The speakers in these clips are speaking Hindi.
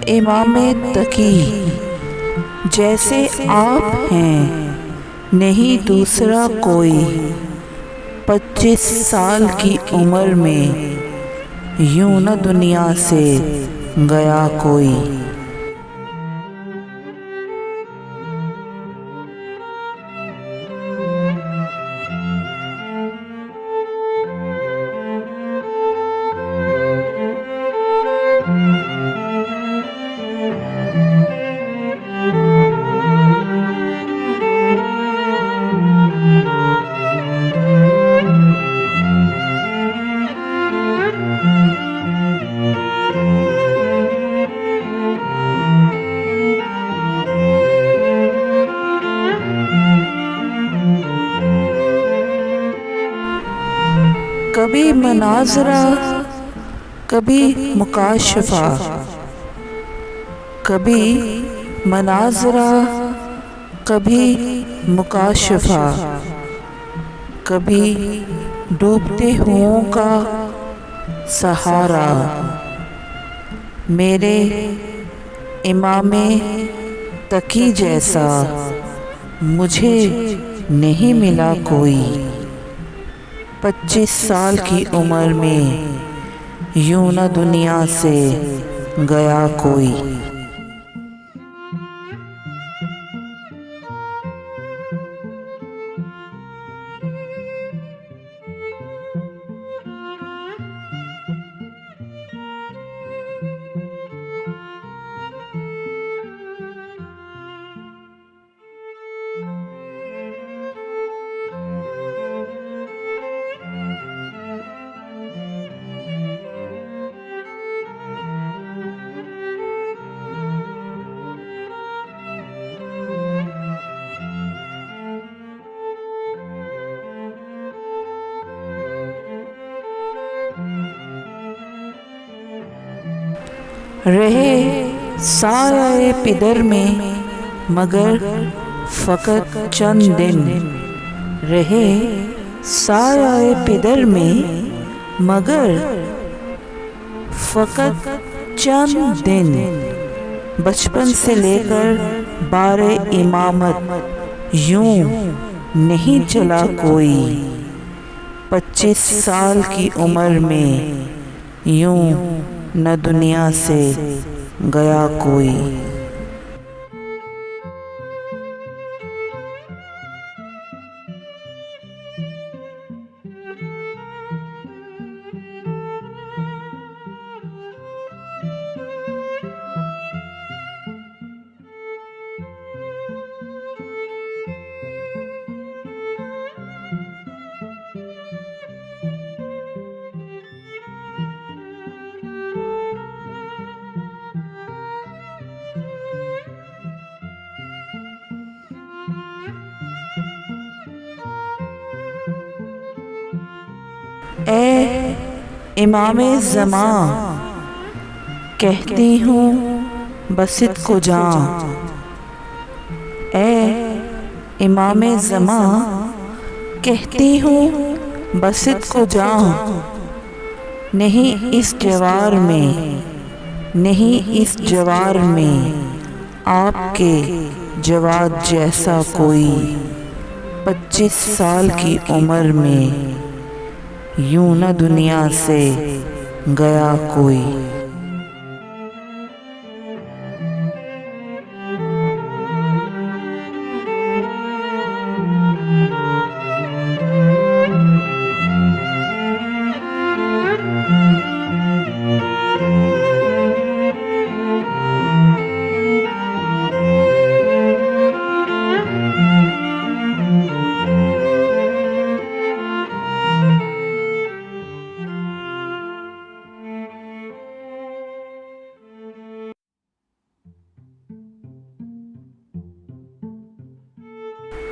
इमामे तकी जैसे आप हैं नहीं दूसरा कोई। 25 साल की उम्र में यूं न दुनिया से गया कोई। कभी मनाजरा कभी मुकाशफा, कभी मनाजरा कभी मुकाशफा, कभी डूबते हुओं का सहारा। मेरे इमामे तकी जैसा मुझे नहीं मिला कोई। 25 साल की उम्र में यूं न दुनिया से गया कोई। रहे साए पिदर में मगर फ़कत चंद दिन। रहे साए पिदर में मगर फ़कत चंद दिन। बचपन से लेकर बारे इमामत यूं नहीं चला कोई। 25 साल की उम्र में यूं न दुनिया से गया कोई। ए इमामे ज़मां कहती हूँ बसित को जां। ए इमामे ज़मां कहती हूँ बसित को जां। नहीं इस जवार में, नहीं इस जवार में आपके जवाद जैसा कोई। 25 साल की उम्र में यूं न दुनिया से गया कोई।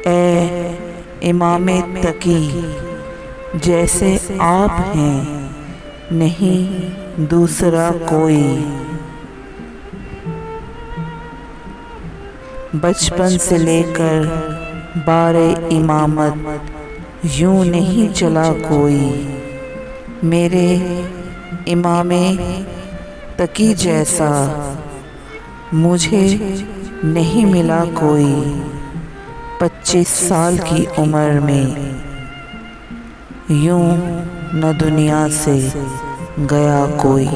ए इमामे तकी जैसे आप हैं नहीं दूसरा कोई। बचपन से लेकर बारे इमामत यूं नहीं चला कोई। मेरे इमामे तकी जैसा मुझे नहीं मिला कोई। 25 साल की उम्र में यूं न दुनिया से गया कोई।